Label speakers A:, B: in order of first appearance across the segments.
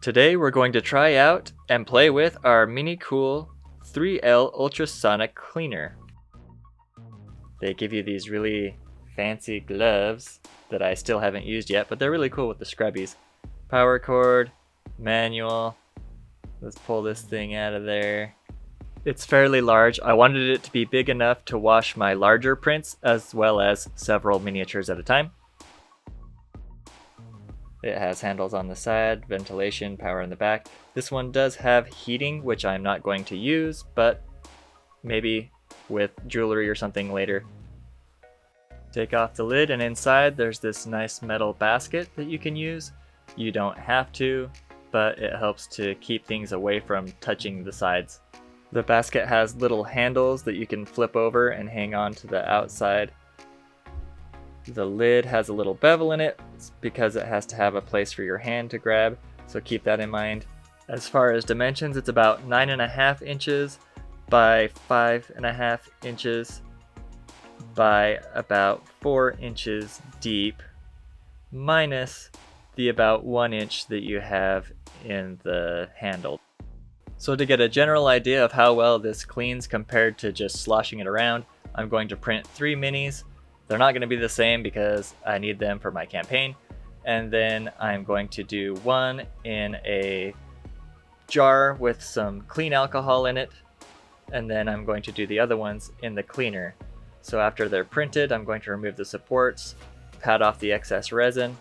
A: Today we're going to try out and play with our Minocool 3L Ultrasonic Cleaner. They give you these really fancy gloves that I still haven't used yet, but they're really cool with the scrubbies. Power cord, manual. Let's pull this thing out of there. It's fairly large. I wanted it to be big enough to wash my larger prints as well as several miniatures at a time. It has handles on the side, ventilation, power in the back. This one does have heating, which I'm not going to use, but maybe with jewelry or something later. Take off the lid, and inside there's this nice metal basket that you can use. You don't have to, but it helps to keep things away from touching the sides. The basket has little handles that you can flip over and hang on to the outside. The lid has a little bevel in it because it has to have a place for your hand to grab, so keep that in mind. As far as dimensions, it's about 9.5 inches by 5.5 inches by about 4 inches deep, minus the about 1 inch that you have in the handle. So to get a general idea of how well this cleans compared to just sloshing it around, I'm going to print 3 minis. They're not going to be the same because I need them for my campaign. And then I'm going to do one in a jar with some clean alcohol in it. And then I'm going to do the other ones in the cleaner. So after they're printed, I'm going to remove the supports, pat off the excess resin,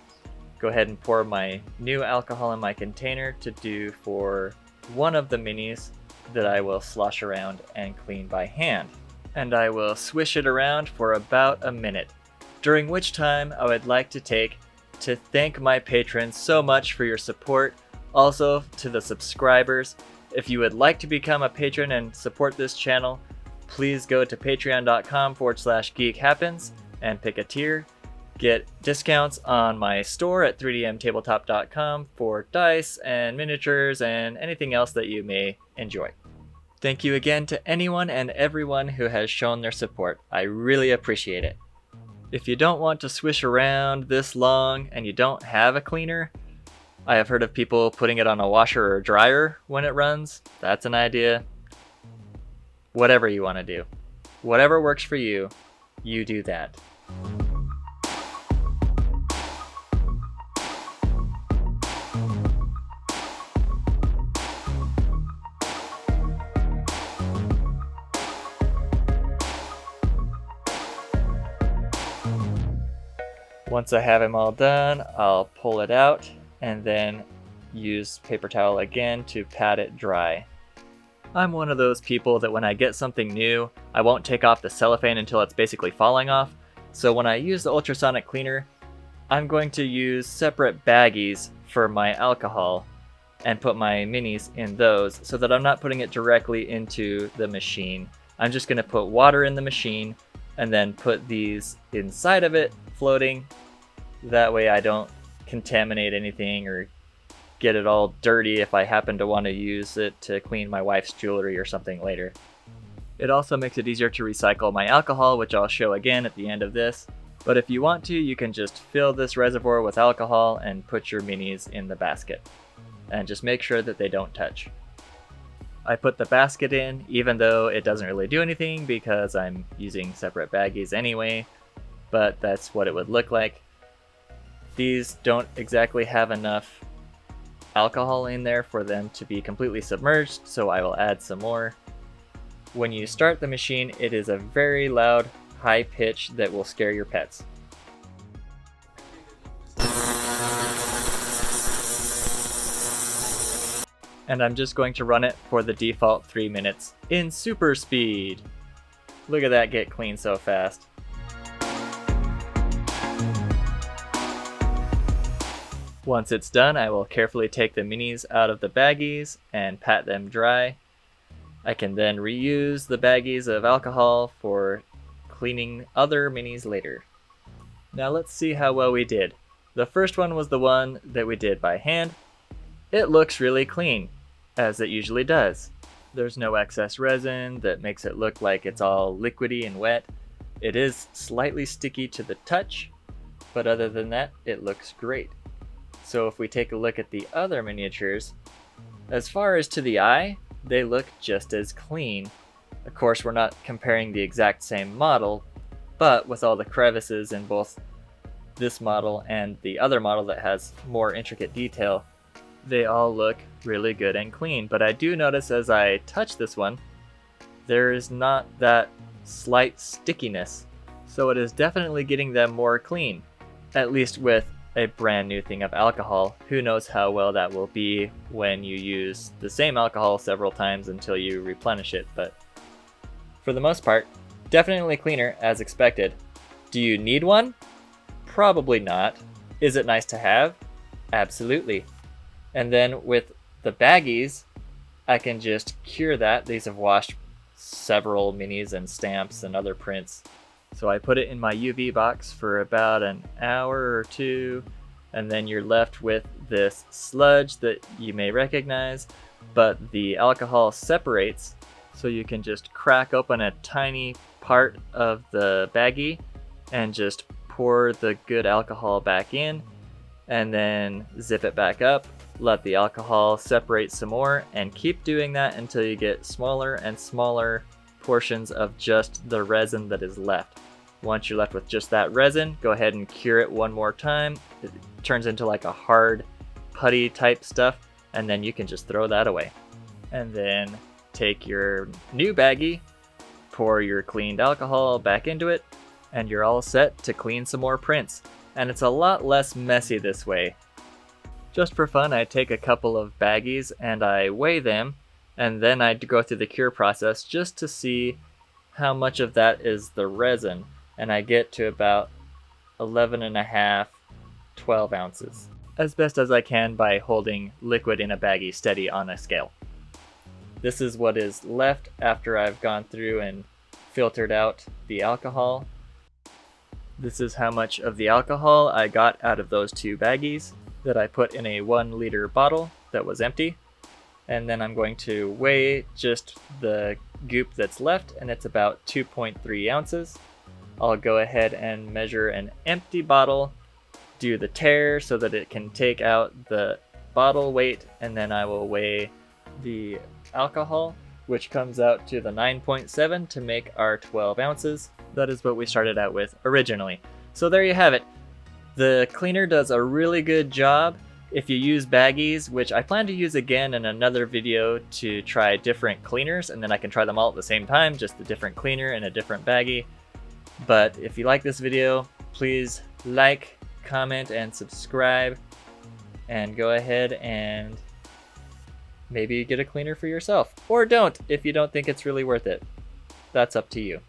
A: go ahead and pour my new alcohol in my container to do for one of the minis that I will slosh around and clean by hand. And I will swish it around for about a minute, during which time I would like to take to thank my patrons so much for your support. Also to the subscribers, if you would like to become a patron and support this channel, please go to patreon.com/geekhappens and pick a tier. Get discounts on my store at 3dmtabletop.com for dice and miniatures and anything else that you may enjoy. Thank you again to anyone and everyone who has shown their support. I really appreciate it. If you don't want to swish around this long and you don't have a cleaner, I have heard of people putting it on a washer or dryer when it runs. That's an idea. Whatever you want to do. Whatever works for you, you do that. Once I have them all done, I'll pull it out and then use paper towel again to pat it dry. I'm one of those people that when I get something new, I won't take off the cellophane until it's basically falling off. So when I use the ultrasonic cleaner, I'm going to use separate baggies for my alcohol and put my minis in those so that I'm not putting it directly into the machine. I'm just going to put water in the machine and then put these inside of it floating. That way I don't contaminate anything or get it all dirty if I happen to want to use it to clean my wife's jewelry or something later. It also makes it easier to recycle my alcohol, which I'll show again at the end of this. But if you want to, you can just fill this reservoir with alcohol and put your minis in the basket. And just make sure that they don't touch. I put the basket in, even though it doesn't really do anything because I'm using separate baggies anyway, but that's what it would look like. These don't exactly have enough alcohol in there for them to be completely submerged, so I will add some more. When you start the machine, it is a very loud, high pitch that will scare your pets. And I'm just going to run it for the default 3 minutes in super speed. Look at that get clean so fast. Once it's done, I will carefully take the minis out of the baggies and pat them dry. I can then reuse the baggies of alcohol for cleaning other minis later. Now let's see how well we did. The first one was the one that we did by hand. It looks really clean, as it usually does. There's no excess resin that makes it look like it's all liquidy and wet. It is slightly sticky to the touch, but other than that, it looks great. So if we take a look at the other miniatures, as far as to the eye, they look just as clean. Of course, we're not comparing the exact same model, but with all the crevices in both this model and the other model that has more intricate detail, they all look really good and clean. But I do notice as I touch this one, there is not that slight stickiness. So it is definitely getting them more clean, at least with a brand new thing of alcohol. Who knows how well that will be when you use the same alcohol several times until you replenish it, but for the most part, definitely cleaner as expected. Do you need one? Probably not. Is it nice to have? Absolutely. And then with the baggies, I can just cure that. These have washed several minis and stamps and other prints. So I put it in my UV box for about an hour or two, and then you're left with this sludge that you may recognize, but the alcohol separates, so you can just crack open a tiny part of the baggie and just pour the good alcohol back in, and then zip it back up, let the alcohol separate some more, and keep doing that until you get smaller and smaller portions of just the resin that is left. Once you're left with just that resin, go ahead and cure it one more time. It turns into like a hard putty type stuff, and then you can just throw that away. And then take your new baggie, pour your cleaned alcohol back into it, and you're all set to clean some more prints. And it's a lot less messy this way. Just for fun, I take a couple of baggies and I weigh them, and then I go through the cure process just to see how much of that is the resin. And I get to about 11.5, 12 ounces. As best as I can by holding liquid in a baggie steady on a scale. This is what is left after I've gone through and filtered out the alcohol. This is how much of the alcohol I got out of those two baggies that I put in a 1 liter bottle that was empty. And then I'm going to weigh just the goop that's left, and it's about 2.3 ounces. I'll go ahead and measure an empty bottle, do the tare so that it can take out the bottle weight, and then I will weigh the alcohol, which comes out to the 9.7 to make our 12 ounces. That is what we started out with originally. So there you have it. The cleaner does a really good job. If you use baggies, which I plan to use again in another video to try different cleaners, and then I can try them all at the same time, just a different cleaner and a different baggie. But if you like this video, please like, comment, and subscribe, and go ahead and maybe get a cleaner for yourself. Or don't, if you don't think it's really worth it. That's up to you.